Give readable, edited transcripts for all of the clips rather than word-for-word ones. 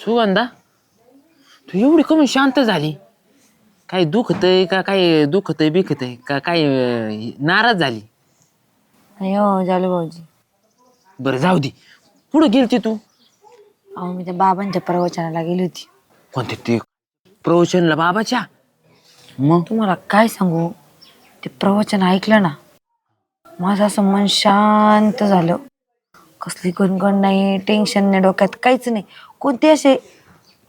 सुगंधा, तू एवढी कमी शांत झाली? काही दुखतय का? काही दुखतय बिखतय का? काही नाराज झाली? नाही हो झालं भाऊजी. बरं जाऊ दे. पुढे गेलती तू? अहो मी त्या बाबांच्या प्रवचनाला गेली होती. कोणते ते प्रवचनला बाबाच्या? मग तुम्हाला काय सांगू, ते प्रवचन ऐकलं ना, माझं असं मन शांत झालं. कसली गणगण नाही, टेन्शन नाही डोक्यात, काहीच नाही. कोणते असे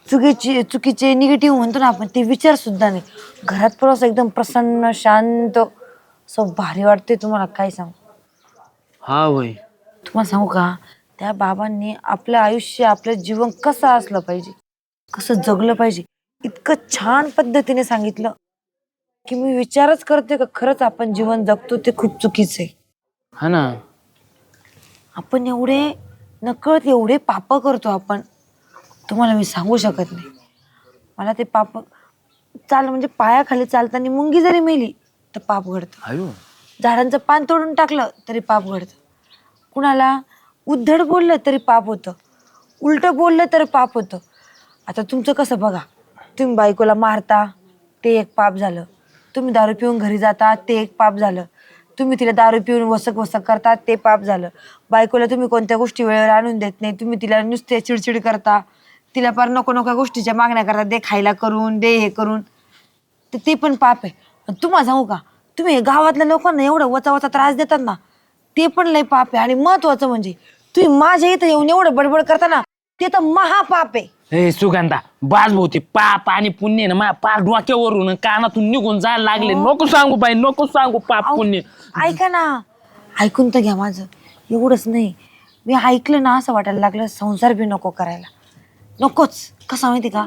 चुकीचे निगेटिव्ह म्हणतो ना आपण, ते विचार सुद्धा नाही. घरात पण असं एकदम प्रसन्न शांत असं भारी वाटते. तुम्हाला काय सांगू, हा वय. तुम्हाला सांगू का, त्या बाबांनी आपलं आयुष्य, आपलं जीवन कसं असलं पाहिजे, कसं जगलं पाहिजे, इतकं छान पद्धतीने सांगितलं की मी विचारच करते का खरंच आपण जीवन जगतो ते खूप चुकीचं आहे. हा ना. आपण एवढे नकळत एवढे पाप करतो आपण, तुम्हाला मी सांगू शकत नाही. मला ते पाप म्हणजे पायाखाली चालताना मुंगी जरी मेली तर पाप घडतं. अयो. झाडांचं पान तोडून टाकलं तरी पाप घडतं. कुणाला उद्धट बोललं तरी पाप होतं, उलट बोललं तरी पाप होतं. आता तुमचं कसं बघा, तुम्ही बायकोला मारता ते एक पाप झालं, तुम्ही दारू पिऊन घरी जाता ते एक पाप झालं, तुम्ही तिला दारू पिऊन वसक करता ते पाप झालं, बायकोला तुम्ही कोणत्या गोष्टी वेळेवर आणून देत नाही, तुम्ही तिला नुसते चिडचिड करता, तिला पार नको नको गोष्टीच्या मागण्या करता, दे खायला करून, दे हे करून, तर ते पण पाप आहे. पण तुम्हाला सांगू का, तुम्ही गावातल्या लोकांना एवढं वचा त्रास देतात ना, ते पण लय पाप आहे. आणि महत्वाचं म्हणजे तुम्ही माझ्या इथं येऊन एवढं बडबड करता ना, ते तर महापाप आहे. हे सुगंधा, बाज भाऊती पाप आणि पुण्य ना माझ्या पार डोक्यावरून कानातून निघून जायला लागले. नको सांगू बाई, नको सांगू पाप पुण्य. ऐका ना, ऐकून तर घ्या माझं. एवढंच नाही, मी ऐकलं ना असं वाटायला लागलं संसार बी नको करायला. नकोच. कसं माहिती का,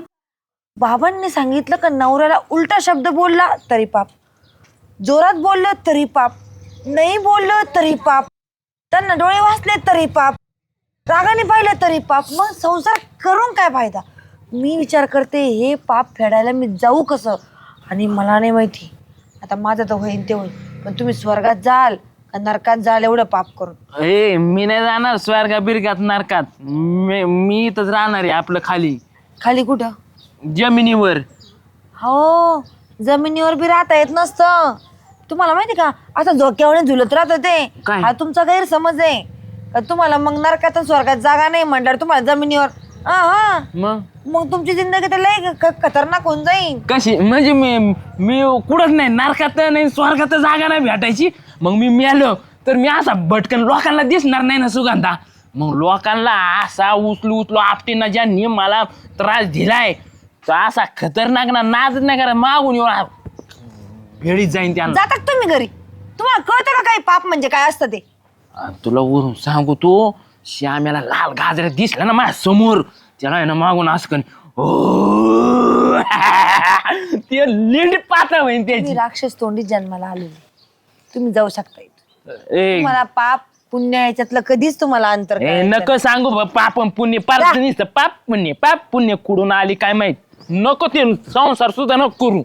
बाबांनी सांगितलं का नवऱ्याला उलटा शब्द बोलला तरी पाप, जोरात बोललं तरी पाप, नाही बोललं तरी पाप, त्यांना डोळे वाचले तरी पाप, रागाने पाहिलं तरी पाप. मग संसार करून काय फायदा? मी विचार करते हे पाप फेडायला मी जाऊ कसं. आणि मला नाही माहिती आता माझं तर होईल ते होईल, पण तुम्ही स्वर्गात जाल का नरकात जाल एवढं पाप करून? ए मी नाही जाणार स्वर्गा बिरगात नरकात. मी इथंच राहणार आहे आपलं खाली खाली कुठं? जमिनीवर. हो, जमिनीवर बी राहता येत नसतं. तुम्हाला माहिती का, असं झोक्यावर झुलत राहतं ते. काय? हा तुमचा गैरसमज आहे का, तुम्हाला मग नरकात स्वर्गात जागा नाही म्हटल्यावर तुम्हाला जमिनीवर. हा मग तुमची जिंदगी तर लय खतरनाक होऊन जाईल. कशी म्हणजे मी कुठंच नाही, नरकात नाही स्वर्गात जागा नाही भेटायची. मग मी मेलो तर मी असा भटकन लोकांना दिसणार नाही ना सुगंधा. मग लोकांना असा उचलू आपटीना ज्यांनी मला त्रास दिलाय तो असा खतरनाक ना, नाच नाही करा, मागून येऊन भेडीत जाईन त्यांना. जातात तुम्ही घरी, तुम्हाला कळतं का काही पाप म्हणजे काय असतं ते? तुला वरून सांगू, तो श्याम्याला लाल गाजऱ्या दिसला ना माझ्या समोर, त्याला आहे ना मागून असं कन ते लिंड पातळ होईन तुम्ही त्याची. राक्षस तोंडी जन्माला आलेले, तुम्ही जाऊ शकता इथं. ए, तुम्हाला पाप पुण्य याच्यातलं कधीच तुम्हाला अंतर कळायचं नको नाही. सांगू पाप पुण्य पाप नुसतं पाप पुण्य कुठून आली काय माहित. नको ते संसार सुद्धा नको करू.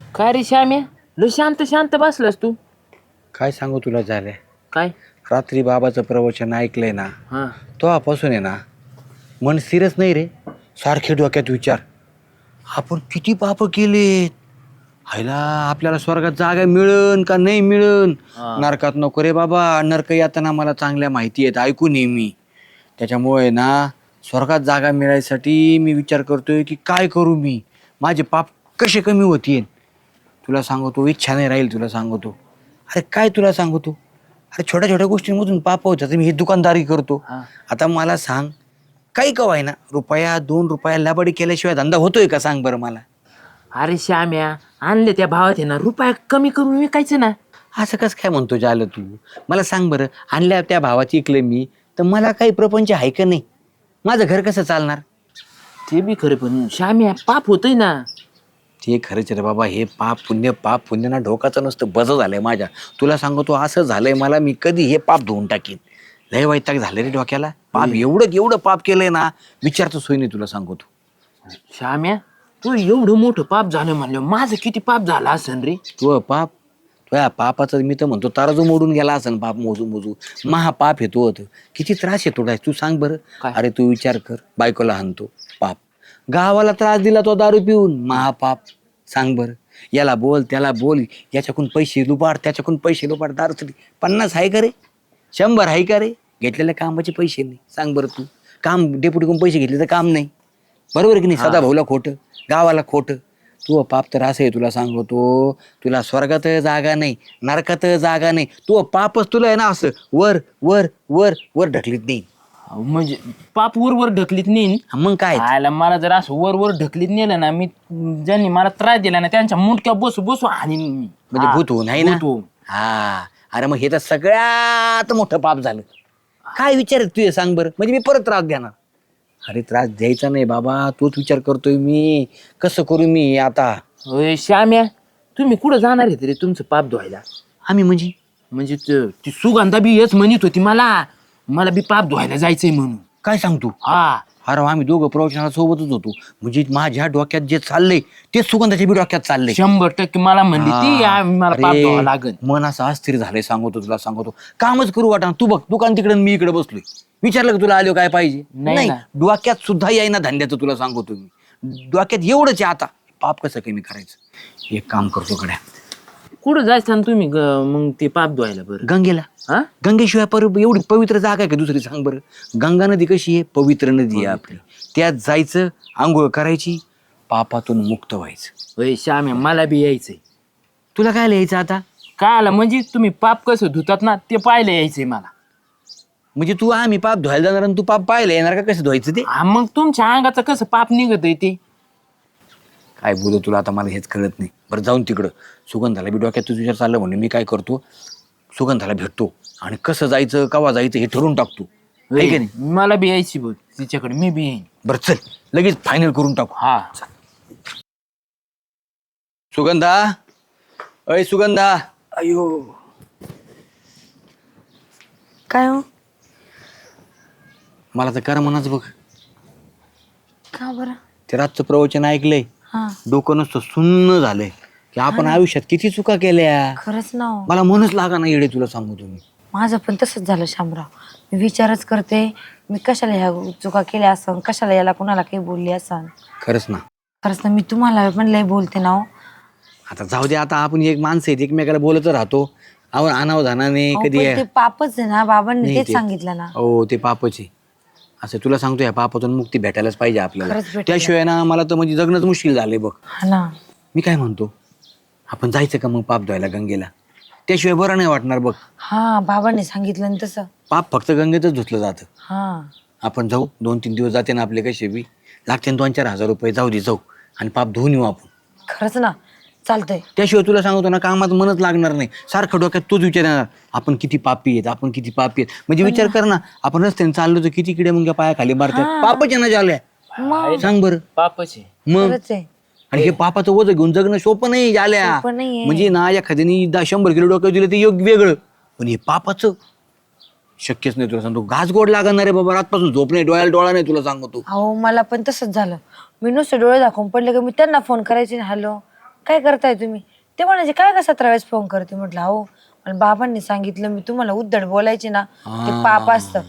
काय रे श्याम्या, लय शांत शांत बसलास तू? काय सांगू तुला झालंय, काय? रात्री बाबाचं प्रवचन ऐकलंय ना, हा तेव्हापासून आहे ना मन स्थिरच नाही रे. सारखे डोक्यात विचार, आपण किती पाप केलेत, हायला आपल्याला स्वर्गात जागा मिळन का नाही मिळन. नरकात नको रे बाबा, नरक यातना मला चांगल्या माहिती आहेत, ऐकून ये मी. त्याच्यामुळे ना स्वर्गात जागा मिळायसाठी मी विचार करतोय की काय करू मी, माझे पाप कसे कमी होतील. तुला सांगतो इच्छा नाही राहील, तुला सांगतो. अरे काय तुला सांगतो, अरे छोट्या छोट्या गोष्टींमधून पाप होतात. मी ही दुकानदारी करतो, आता मला सांग काही कवाय ना, रुपया 2 रुपया लाबाडी केल्याशिवाय धंदा होतोय का सांग बरं मला. अरे श्याम्या, आणले त्या भावात आहे ना रुपया कमी करून विकायचं ना. असं कसं काय म्हणतो झालं तू, मला सांग बरं. आणल्या त्या भावाची इकलं मी तर मला काही प्रपंच आहे का नाही, माझं घर कसं चालणार? ते बी खरं, पण श्याम्या पाप होतय ना. ते खरंच रे बाबा, हे पाप पुण्य ना ढोकाचं नसतं, बज झालंय माझ्या. तुला सांगतो असं झालंय मला, मी कधी हे पाप धुवून टाकीन. लय वैताग झाले रे डोक्याला. पाप एवढं पाप केलंय ना, विचारतो सोय नाही तुला सांगतो. श्याम्या, तू एवढं मोठं पाप झालं म्हणलं माझं किती पाप झालं असेल रे. तू पाप तुझ्या पापाचं मी तर म्हणतो ताराजू मोडून गेला असन पाप मोजू मोजू. महापाप हे तू होतं. किती त्रास आहे तुला तू सांग बरं. काय? अरे तू विचार कर, बायकोला हाणतो पाप, गावाला त्रास दिला तो दारू पिऊन महापाप. सांग बरं, याला बोल त्याला बोल, याच्याकडून पैसे लुबाड त्याच्याकडून पैसे लुबाड, दारूसाठी 50 आहे का रे, 100 आहे का रे, घेतलेल्या कामाचे पैसे नाही. सांग बरं तू, काम डेप्युटीकडून पैसे घेतले तर काम नाही, बरोबर आहे की नाही. सदा भाऊला खोटं, गावाला खोटं. तू पाप तर असं आहे तुला सांगतो, तुला स्वर्गात जागा नाही नरकात जागा नाही. तू पापच तुला आहे ना असं वर वर वर वर ढकलीत नाही. म्हणजे पाप वर ढकलीत नेईन. मग काय आयला मला जर असं वर ढकलीत नेलं ना, मी ज्यांनी मला त्रास दिला ना त्यांच्या मुंडक्या बसू बसू आणि म्हणजे भूत होऊन आहे ना. हा अरे मग हे तर सगळ्यात मोठं पाप झालं. काय विचार तू हे सांग बरं, म्हणजे मी परत त्रास देणार. अरे त्रास द्यायचा नाही बाबा, तोच विचार करतोय मी, कसं करू मी आता. श्याम्या तुम्ही कुठं जाणार आहे तरी तुमचं पाप धुवायला? आम्ही म्हणजे ती सुगंधा बी हेच म्हणत होती मला बी पाप धुवायला जायचंय म्हणून. काय सांगतो. हा अरे आम्ही दोघं प्रवचनाला सोबतच होतो, म्हणजे माझ्या डोक्यात जे चाललंय तेच सुगंधाच्या बी डोक्यात चाललंय. 100% मला म्हणली ती मला पाप धुवावं लागेल. मन असं अस्थिर झालंय सांगतो तुला, सांगतो कामच करू वाटा. तू बघ दुकान तिकडे मी इकडे बसलोय, विचारलं का तुला आलो काय पाहिजे नाही ना. डोक्यात सुद्धा येईना धंद्याचं, तुला सांगतो मी डोक्यात एवढंच आहे आता पाप कसं कमी करायचं. एक काम करतो कडे, कुठं जायचं तुम्ही मग ते पाप धुवायला? बरं गंगेला. हा गंगेशिवाय एवढी पवित्र जागा आहे का दुसरी सांग बरं. गंगा नदी कशी आहे, पवित्र नदी आहे आपली, त्यात जायचं, आंघोळ करायची, पापातून मुक्त व्हायचं. होय श्याम्या मला बी यायचंय. तुला काय लिहायचं आता? काय आलं म्हणजे तुम्ही पाप कसं धुतात ना ते पाहायला यायचंय मला. म्हणजे तू आम्ही पाप धुवायला जाणार आणि तू पाप पाहायला येणार का, कसं धुवायचं ते? हा, मग तुमच्या अंगाचं कसं पाप निघत आहे ते? काय बोलू तुला आता, मला हेच कळत नाही. बरं जाऊन तिकडं, सुगंधाला बी डोक्यात तुझं विचार चाललं म्हणून मी काय करतो, सुगंधाला भेटतो आणि कसं जायचं कवा जायचं हे ठरवून टाकतो. है की नाही? मला बी यायची बघ तिच्याकडे, मी बी येईन. बरं चल लगेच फायनल करून टाकू. हा सुगंधा, अय सुगंधा. अयो काय हो? मला तर कर मनाच बघ. का बरं? ते रातचं प्रवचन ऐकलंय, हा डोकं नुसतं सुन्न झालंय की आपण आयुष्यात किती चुका केल्या. खरंच ना हो. मला मनच लागा ना येडे, तुला सांगू तुम्ही. माझं पण तसंच झालं शामराव. मी विचारच करते, मी कशाला ह्या चुका केल्या असन, कशाला याला कुणाला काही बोलली असन. खरंच ना. खरंच ना, मी तुम्हाला पण लय बोलते ना हो. आता जाऊ दे, आता आपण एक माणसं आहेत, एकमेकाला बोलत राहतो. आपण आणाव जाणाने अहो, कधी पण ते पापच आहे ना, बाबांनी नाही तेच ते- सांगितलं ना. हो ते पापच आहे. असं तुला सांगतो, या पापातून मुक्ती भेटायलाच पाहिजे आपल्याला. खरंच भेटायला. त्याशिवाय ना मला तर म्हणजे जगणंच मुश्किल झालंय बघ. हा ना. मी काय म्हणतो, आपण जायचं का मग पाप धुवायला गंगेला? त्याशिवाय बरं नाही वाटणार बघ. हा बाबांनी सांगितलं ना तसं. पाप फक्त गंगेतच धुतलं जातं. हा आपण जाऊ, 2-3 दिवस जाते ना आपले, कसे बी लागते 2-4 हजार रुपये, जाऊ दे जाऊ आणि पाप धुवून येऊ आपण. खरंच ना, चालतंय. त्याशिवाय तुला सांगतो ना कामात मनच लागणार नाही. सारखं डोक्यात तोच विचार येणार, आपण किती पापी आहेत, आपण किती पापी आहेत. म्हणजे विचार कर ना, आपण रस्त्याने चाललो तर किती किडे मग पायाखाली मारतात. पापच येणार झाल्या, मग सांग बरं. पापच आहे. मग खरंच आहे. आणि हे पापाचं वजन घेऊन जगणं सोपं नाही झाल्या. सोपं नाहीये. म्हणजे ना एखाद्याने 100 किलो डोकं दिलं ते योग्य वेगळं, पण हे पापाचं शक्यच नाही. तुला सांगतो घास गोड लागणार आहे बाबा, रातपासून झोप नाही, डोळ्याला डोळा नाही, तुला सांगतो. अहो मला पण तसंच झालं. मी नुसते डोळे दाखवून पडले की मी त्यांना फोन करायचे, हॅलो काय करताय तुम्ही? ते म्हणायचे काय का 17 वेळेस फोन करते. म्हटलं अहो मला बाबांनी सांगितलं, मी तुम्हाला उद्धट बोलायचे ना ते पाप असतं.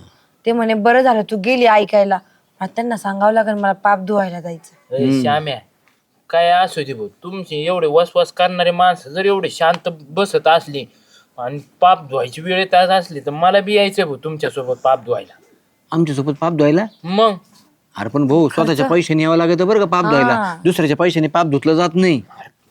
ते म्हणे बरं झालं तू गेली ऐकायला, आता त्यांना सांगावं लागेल मला पाप धुवायला जायचं. अरे श्याम्या काय असू दे भाऊ, तुमचे एवढे वसवास करणारे माणसं जर एवढे शांत बसत असली आणि पाप धुवायची वेळ येत असली तर मला बी यायचं भाऊ तुमच्यासोबत पाप धुवायला. आमच्यासोबत पाप धुवायला? मग अरे पण भाऊ स्वतःच्या पैशाने यावं लागतं बरं का पाप धुवायला, दुसऱ्याच्या पैशाने पाप धुतलं जात नाही.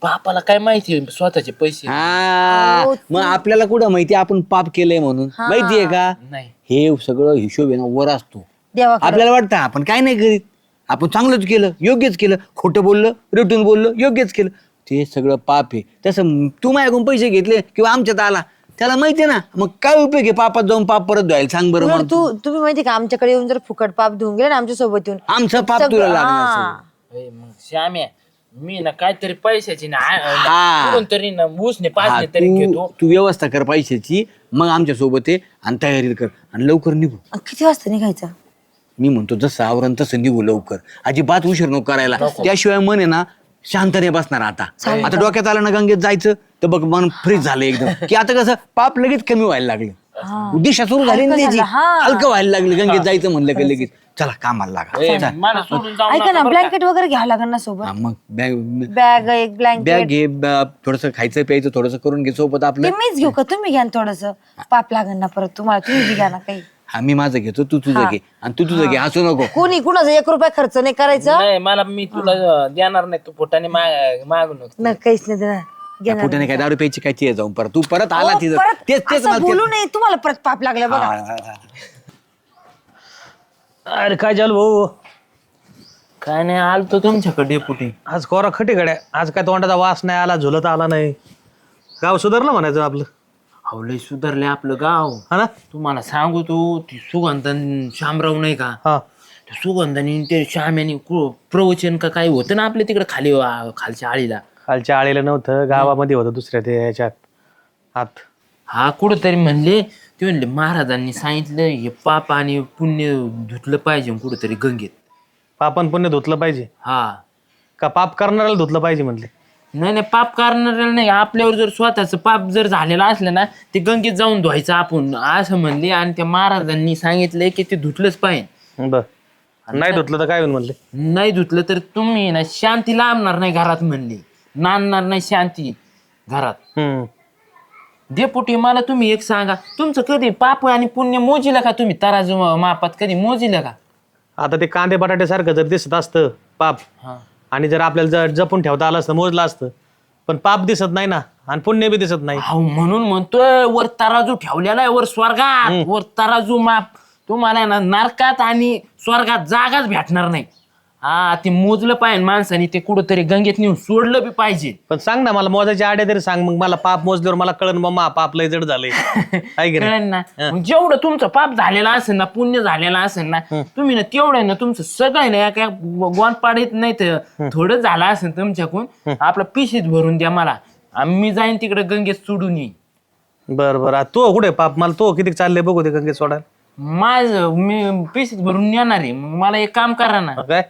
बापाला काय माहिती स्वतःचे पैसे? हा मग आपल्याला कुठं माहिती आपण पाप केलंय म्हणून, माहितीये का? नाही हे सगळं हिशोब आहे ना वर असतो. देवाकडे आपल्याला वाटतं आपण काय नाही करीत, आपण चांगलंच केलं, योग्यच केलं, खोटं बोललं, रेटून बोललं, योग्यच केलं, ते सगळं पाप आहे. तसं तू माझ्याकडून पैसे घेतले किंवा आमच्यात आला, त्याला माहितीये ना, मग काय उपयोग आहे पापात जाऊन पाप परत धुवायला, सांग बरं. उलट तुम्ही माहिती का आमच्याकडे येऊन जर फुकट पाप धुवून गेले ना आमच्या सोबत येऊन, आमचं पाप तुला लागणार सगळं. अरे मग श्याम्या मी ना काहीतरी पैशाची ना हा. कुठून तरी ना उसने हा, पाचने तरी घेतो. तू व्यवस्था कर पैशाची, मग आमच्या सोबत आहे आणि तयारी कर आणि लवकर निघू. किती वाजता निघायचं? मी म्हणतो जसं आवरण तसं निघू लवकर, अजिबात उशीर नको करायला. त्याशिवाय मन आहे ना शांत नाही बसणार. आता डोक्यात आलं ना गंगेत जायचं तर बघ मन फ्रीज झालं एकदम, की आता कसं पाप लगेच कमी व्हायला लागलं, दिशा सुरू झाली ना त्याची, हलकं व्हायला लागली. गंगेत जायचं म्हणलं की लगेच चला कामाला लागा. मला सोडून जाऊ ऐका ना, ब्लँकेट वगैरे घ्यावं लागेल ना सोबत. मग बॅग बॅग, एक ब्लँकेट. बॅग घे, थोडस खायचं प्यायचं थोडस करून घे सोबत आपलं. ते मीच घेऊ का, तुम्ही घ्या थोडस, पाप लागेल ना परत तुम्हाला, तुम्ही बी घ्या ना काही. हा मी माझं घेतो, तू तुझं घे, आणि तू तुझं घे, हसू नको. कोणी कुणाचं 1 रुपया खर्च नाही करायचं. नाही मला, मी तुला देणार नाही, तू पोटाने मागू नको. नाही, काहीच नाही देणार. घेणार. कुठे काय दारू प्यायची काय ते जाऊन परत तू परत आला अहो, तिथं परत तेच तेच असं मला बोलू नये, तुम्हाला परत पाप लागलं बघा. अरे काय झालं भाऊ, काय नाही, आलतो तुमच्याकडे डेपुटी. आज कोरा खटी गड्या, आज काय तोंडाचा वास नाही आला, झुलत आला नाही. गाव सुधारलं म्हणायचं आपलं. लय सुधारले आपलं गाव. हा ना. तुम्हाला सांगू, तू ती सुगंधन शामराव नाही का, हा त्या सुगंधाने ते श्याम्याने प्रवचन का काही होतं ना आपल्या तिकडे खाली खालच्या आळीला. खालच्या आळीला नव्हतं, गावामध्ये होतं दुसऱ्या ते याच्यात आत. हा कुठंतरी म्हणले, ते म्हणले महाराजांनी सांगितलं हे पाप आणि पुण्य धुतलं पाहिजे कुठंतरी गंगेत. पापन पुण्य धुतलं पाहिजे हा, का पाप करणाऱ्याला धुतलं पाहिजे म्हणले. नाही नाही, पाप करणाऱ्याला नाही, आपल्यावर जर स्वतःच पाप जर झालेलं असलं ना ते गंगेत जाऊन धुवायचं आपण असं म्हणले. आणि त्या महाराजांनी सांगितलंय की ते धुतलंच पाहिजे. बर, नाही धुतलं तर काय होईल म्हणले. नाही धुतलं तर तुम्ही ना शांती लाभणार नाही घरात म्हणले, नांदणार नाही शांती घरात. डेपुटी मला तुम्ही एक सांगा, तुमचं कधी पाप आणि पुण्य मोजिलं का तुम्ही तराजू मापात कधी मोजिलं का? आता ते कांदे बटाटे सारखं जर दिसत असतं पाप, आणि जर आपल्याला जर जपून ठेवता आलं असतं मोजलं असतं, पण पाप दिसत नाही ना आणि पुण्य बी दिसत नाही. म्हणून म्हणतोय वर तराजू ठेवलेला आहे, वर स्वर्गात वर तराजू माप. तुम्हाला ना नरकात आणि स्वर्गात जागाच भेटणार नाही. हा, ते मोजलं पाहिजे माणसाने, ते कुठंतरी गंगेत नेऊन सोडलं बी पाहिजे. पण सांग ना मला, मोजायचे आडे तरी सांग, मग मला पाप मोजल्यावर मला कळन मग पाप लय जड झालंय. कळेल ना. मग जेवढं तुमचं पाप झालेलं असेल ना, पुण्य झालेलं असेल ना, तुम्ही ना तेवढं ना तुमचं सगळं ना काय गोन पाडीत नाही तर थोडं झालं असेल तुमच्याकडून, आपलं पिशीत भरून द्या मला, मी जाईन तिकडे गंगेत सोडून येईन. बरं बरं, तो कुठे पाप, मला तो किती चालले बघू दे गंगेत सोडायला. माझं मी पिशीत भरून येणार आहे. मग मला एक काम करा ना, काय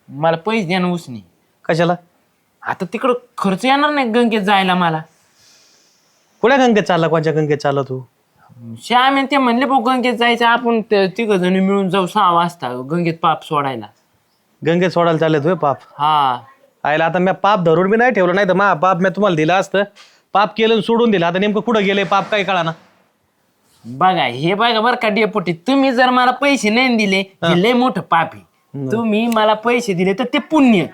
मला पैसे द्या ना उसने. कशाला? आता तिकडं खर्च येणार नाही गंगेत जायला मला. कुठल्या गंगेत चालला, कोणत्या गंगेत चालला तू? श्याम ते म्हणले भाऊ गंगेत जायचं, आपण तिघ जण मिळून जाऊ 6 वाजता गंगेत पाप सोडायला. गंगेत सोडायला चालले तुम्ही पाप? हा. आयला आता मी पाप धरून बी नाही ठेवलं, नाही तर मा पाप मी तुम्हाला दिला असतं. पाप केलं आणि सोडून दिलं, आता नेमकं कुठं गेले पाप काही कळा ना. बघा हे बघा बरं का डेपुटी, तुम्ही जर मला पैसे नाही दिले, हे लय मोठं पाप आहे. तुम्ही मला पैसे दिले तर ते पुण्य.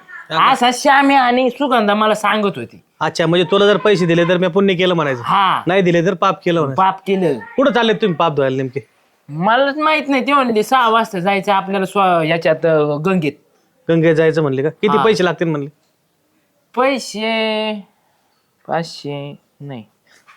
असा श्याम्या आणि सुगंधा मला सांगत होती. अच्छा, म्हणजे तुला जर पैसे दिले तर मी पुण्य केलं म्हणायचं, हा, नाही दिले तर पाप केलं म्हणायचं. पाप केलं. कुठं चालले तुम्ही पाप धुवायला नेमके? मलाच माहित नाही, ते म्हणले 6 वाजता जायचं आपल्याला याच्यात गंगेत. गंगेत जायचं म्हणले का? किती हा. पैसे लागतील म्हणले? पैसे 500 नाही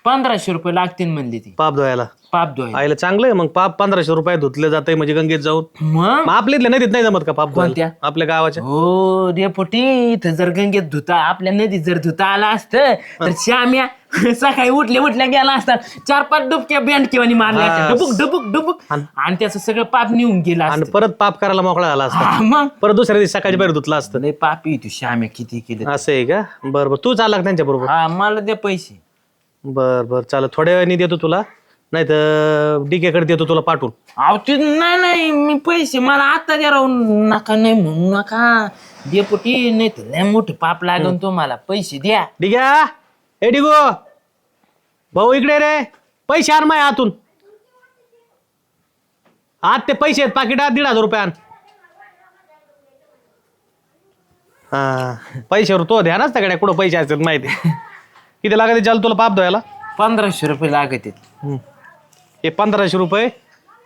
1500 रुपये लागतील म्हणली ती पाप धुवायला. पाप धुवायला. आयला चांगलं आहे मग, पाप 1500 रुपये धुतले जाते म्हणजे गंगेत जाऊन. मग मग आपल्या इथल्या नदीत नाही जमत का पाप कोणत्या? धुवायला? आपल्या गावाच्या. हो डेपुटी, इथं जर गंगेत धुता आपल्या नदीत जर धुता आला असतं तर श्याम्या सकाळी उठल्या गेला असता, 4-5 डुबक्या बँडकेवानी मारल्या असत्या, डुबुक डुबुक डुबुक, आणि त्याचं सगळं पाप निघून गेला आणि असतं. परत पाप करायला मोकळा झाला असता. मग परत दुसऱ्या दिवशी सकाळची बाहेर धुतला असतं. लय पापी तू श्याम्या, किती केलं. असं आहे का? बरं बरं, तू चालला त्यांच्या बरोबर? हा, मला दे पैसे. बर बर चालेल, थोड्या वेळाने देतो तुला, नाही तर डीकेकडे देतो तुला पाठवून. अहो ते नाही, मी पैसे मला आता द्या राहून नका, नाही म्हणू नका डेपुटी, नाही तर लय मोठं पाप लागून तुम्हाला. पैसे द्या. डिग्या, ए डिगो भाऊ इकडे रे, पैसे आण माय आतून. आत ते पैसे आहेत पाकिटात, 1500 रुपये आण. हा, पैशावर तो ध्यानच त्याकडे कुठं पैसे असतात माहिती. किती लागत चाल तुला पाप धुवायला? 1500 रुपये लागत आहेत. हे 1500 रुपये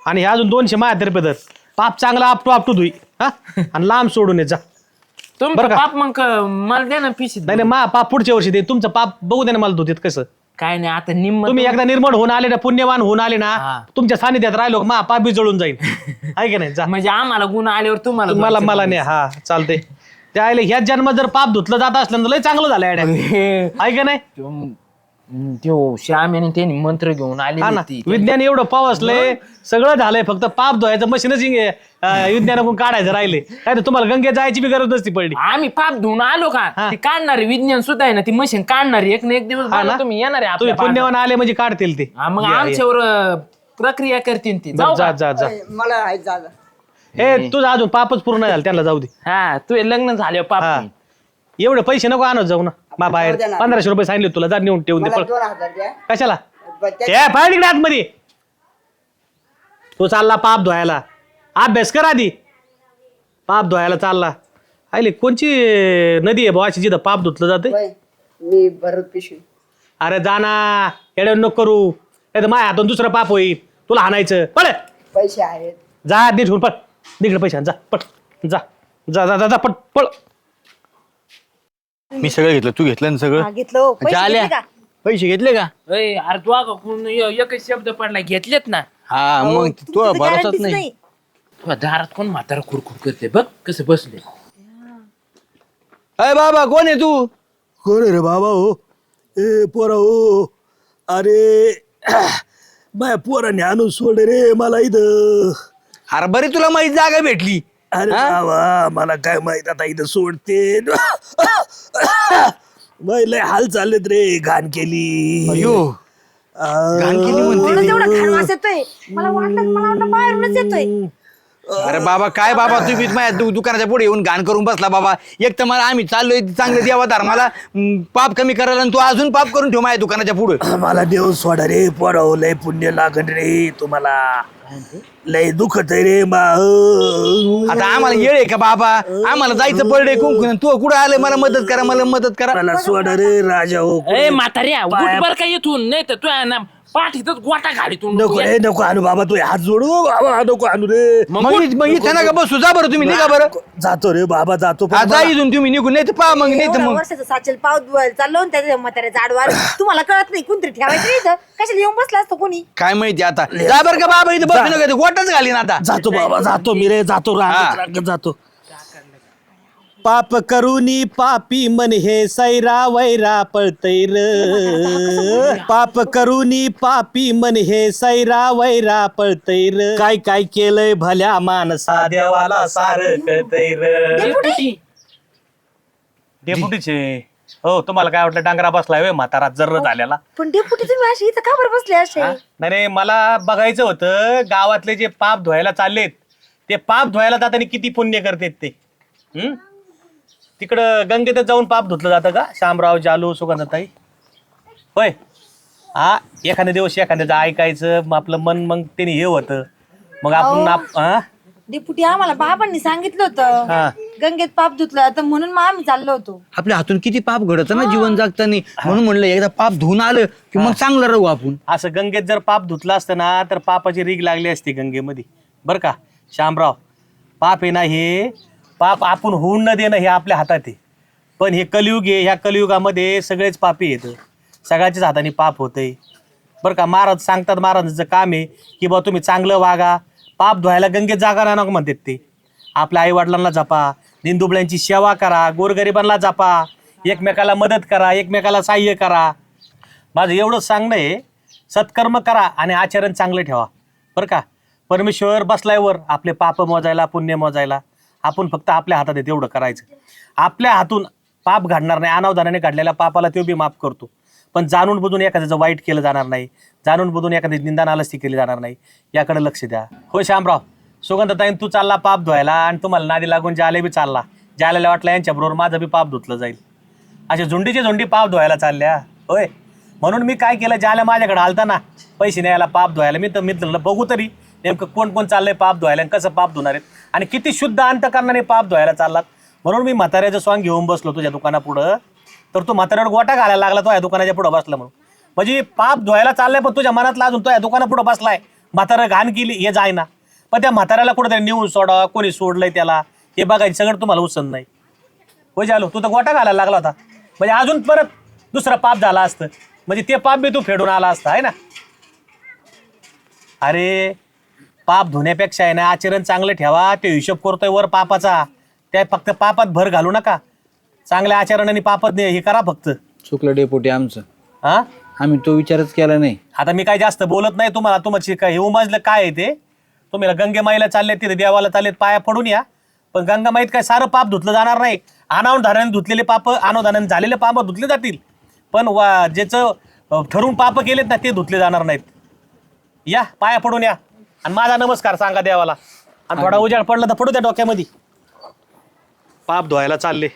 आणि हे अजून 200 माझ्यातर्फे धर. पाप चांगला आपटू धुई, हा, आणि लांब सोडून ये जा. तुमचं बरं का? पाप मग मला द्या ना पिशीत. नाही नाही, मा पाप पुढच्या वर्षी दे. तुमचं पाप बघू दे ना मला धुतेत कसं. काय नाही, आता निम्म तुम्ही एकदा निर्मळ होऊन आले ना, पुण्यवान होऊन आले ना, हा. तुमच्या सानिध्यात राहिलो मा पाप बी जळून जाईल. आहे की नाही? जा म्हणजे आम्हाला गुण आल्यावर तुम्हाला मला नाही. हा चालते. त्या आले ह्याच जन्मात जर पाप धुतलं जात असलं तर लय चांगलं झालं. आहे का नाही? त्यो श्याम आणि त्यांनी मंत्र घेऊन हा आले ना विज्ञान एवढं पावसलंय सगळं झालंय फक्त पाप धुवायचं मशीनच विज्ञानाकडून काढायचं राहिले काय तर तुम्हाला गंगेत जायची बी गरज नसती पडली. आम्ही पाप धुवून आलो का हा. ते काढणारे विज्ञान सुद्धा आहे ना ती मशीन काढणारी एक ना एक दिवस हा ना? बघा तुम्ही येणार आहे तुम्ही आपल्या पुण्यवान आले म्हणजे काढतील ते. पापात. हा, मग या, या. आमच्यावर प्रक्रिया करतील ती बरं, जाऊ जा का? जा जा मला आहे जागा. हे तुझं अजून पापच पूर्ण झालं त्यांना जाऊ दे. हा तू लग्न झाले पाप हा. नाही. एवढे पैसे नको आणत जाऊ ना मा बाहेर द्या ना. 1500 रुपये सांगितले तुला जा नेऊन ठेवून दे मला पळ 2000 द्या. कशाला त्या- हे बाहेर तिकडे आतमध्ये तू चालला पाप धुवायला अभ्यास कर आधी पाप धुवायला चालला आले कोणची नदी आहे भावाची जिथं पाप धुतलं जाते बाई, मी भरत पिशवी. अरे जाना एवढं नको करू नाही तर माझ्या हातून दुसरं पाप होईल तुला हाणायचं पळ पैसे आहेत. जा नीट होऊन पळ तिकडे पैसे आण, जा पळ जा जा जा जा जा, पळ पळ मी सगळं घेतलं तू घेतलं ना सगळं घेतलं हो. पैसे आल्या घेतले का? पैसे घेतले का अय, अरे तू अगं कोण एकच शब्द पडला घेतलेत ना हा मग तुमची तू तर भरोसाच guarantee च नाही तुझ्या दारात कोण म्हातारा खुरखुर करते बघ कसं बसले. अय बाबा कोण आहे तू कोण रे बाबा हो ए पोरा हो अरे माझ्या पोराने आणून सोड रे मला इथं अरे बरी तुला माहित जागा भेटली अरे बाबा मला काय माहित आता इथं सोडते लय हाल चाललेत रे घाण केली अयो घाण केली म्हणते म्हणून तेवढा खाणवास येतोय मला वाटलं बाहेरूनच येतोय. अरे बाबा काय बाबा तू बी माझ्या दुकानाच्या पुढे येऊन घाण करून बसला बाबा एक तर मला आम्ही चाललोय चांगले देवा धर्माला पाप कमी करायला आणि तू अजून पाप करून ठेव माझ्या दुकानाच्या पुढे मला देव सोडा रे पोरा हो लय पुण्य लागन रे तुम्हाला लय दुखत आहे रे मा आता आम्हाला येळ आहे का बाबा आम्हाला जायचं पडले कुंकून तू कुठं आले मला मदत करा मला सोडा रे राजा हो ए म्हाताऱ्या उठ बर का येथून नाही तर तू आहे ना पाठीतच गोटा घालीतून नको रे नको आणू बाबा तू हात जोडू बाबा नको आणू रे मग इथं नका बसू जा बरं तुम्ही निघा बरं जातो रे बाबा जातो पण आज जा इथून तुम्ही निघून नाही तर पहा मग नाही तर एवढ्या मग वर्षाचं साचेल पाव धुवायला चाललो आणि त्याच्या म्हाताऱ्या जाडवार तुम्हाला कळत नाही कोणतरी ठेवायचं नाही इथं कशाला येऊन बसला असतो कोणी. काय माहिती आता जा बरं का बाबा इथं बसू नका गोटाच घालीन आता जातो बाबा जातो मी रे जातो रांगत जातो पाप करूनी पापी मन हे सैरा वैरा पळतैर पाप करूनी पापी मन हे सैरा वैरा पळतैर काय काय केलंय भल्या माणसा देवाला सार कळतैर डेपुटीचे हो तुम्हाला काय वाटलं डांगरा बसलाय वे म्हातारा जर्र झालेला पण डेपुटी तुम्ही अशी इथं का बरं बसले असे नाही नाही मला बघायचं होतं गावातले जे पाप धुवायला चाललेत ते पाप धुवायला जाताना किती पुण्य करतेत ते तिकडं गंगेतच जाऊन पाप धुतलं जातं का शामराव जालू सुगंधताई होय हा एखाद्या दिवस एखाद्याचं ऐकायचं मग आपलं मन मग त्याने हे होतं मग आपण डेपुटी आम्हाला बाबांनी सांगितलं हा. होतं गंगेत पाप धुतलं तर म्हणून मग आम्ही चाललो होतो. आपल्या हातून किती पाप घडत ना जीवन जगताना म्हणून म्हणलं एकदा पाप धुवून आलं की मग चांगलं राहू आपण. असं गंगेत जर पाप धुतलं असतं ना तर पापाची रीग लागली असती गंगेमध्ये बरं का शामराव पाप आहे ना हे पाप आपण होऊन न देणं हे आपल्या हातात आहे पण हे कलियुग आहे ह्या कलियुगामध्ये सगळेच पापी येतं सगळ्याच्याच हाताने पाप होतंय बरं का. महाराज सांगतात महाराजांचं काम आहे की बा तुम्ही चांगलं वागा पाप धुवायला गंगेत जागा ना नको म्हणतात ते आपल्या आईवडिलांना जपा दिनदुबळ्यांची सेवा करा गोरगरिबांना जपा एकमेकाला मदत करा एकमेकाला सहाय्य करा माझं एवढंच सांगणं आहे सत्कर्म करा आणि आचरण चांगलं ठेवा बरं का. परमेश्वर बसलायवर आपले पाप मोजायला पुण्य मोजायला आपण फक्त आपल्या हातात आहे तेवढं करायचं आपल्या हातून पाप घडणार नाही अनावधानाने घडलेल्या पापाला तो बी माफ करतो पण जाणून बुजून एखाद्याचं वाईट केलं जाणार नाही जाणून बुजून एखादी निंदा नालस्ती केली जाणार नाही याकडे लक्ष द्या. हो शामराव सुगंधताईन तू चालला पाप धुवायला आणि तुम्हाला नादी लागून जाले बी चालला जाल्याला वाटलं यांच्याबरोबर माझं बी पाप धुतलं जाईल असे झुंडीचे झुंडी पाप धुवायला चालल्या होय. म्हणून मी काय केलं ज्याला माझ्याकडे आलता ना पैसे न्यायला पाप धुवायला मी तर मित्रांना बघू तरी नेमकं कोण कोण चाललंय पाप धुवायला आणि कसं पाप धुणार आहेत आणि किती शुद्ध अंतकरणाने पाप धुवायला चाललात. म्हणून मी म्हाताऱ्याचं सॉंग घेऊन बसलो तुझ्या दुकानापुढं तर तू म्हाताऱ्यावर गोटा घालायला लागला तो या दुकानाच्या पुढं बसला म्हणून म्हणजे पाप धुवायला चाललाय पण तुझ्या मनातला अजून तो या दुकानापुढं बसलाय म्हातारा घाण केली हे जाय ना पण त्या म्हाताऱ्याला कुठं नेऊन सोडा कोणी सोडलंय त्याला हे बघायचं सगळं तुम्हाला उसन नाही हो झालो तू तर गोटा घालायला लागला होता म्हणजे अजून परत दुसरा पाप झाला असतं म्हणजे ते पाप बी तू फेडून आला असता आहे ना. अरे पाप धुण्यापेक्षा आहे ना आचरण चांगलं ठेवा ते हिशोब करतोय वर पापाचा त्या फक्त पापात भर घालू नका चांगल्या आचरणाने पापात हे करा फक्त. चुकलं डेपुटी आमचं हा आम्ही तो विचारच केला नाही. आता मी काय जास्त बोलत नाही तुम्हाला, तुमची काय हे उमजलं काय आहे ते. तुम्हाला गंगेमाईला चालले तिथे देवाला चाललेत, पाया पडून या. पण गंगामाईत काय सारं पाप धुतलं जाणार नाही. अनावधानाने धुतलेले पाप अनावधानाने झालेले पाप धुतले जातील, पण ज्याचं ठरून पाप केलेत ना ते धुतले जाणार नाहीत. या पाया पडून या आणि माझा नमस्कार सांगा देवाला. आणि थोडा उजाड पडला तर पडू त्या डोक्यामध्ये. पाप धुवायला चालले.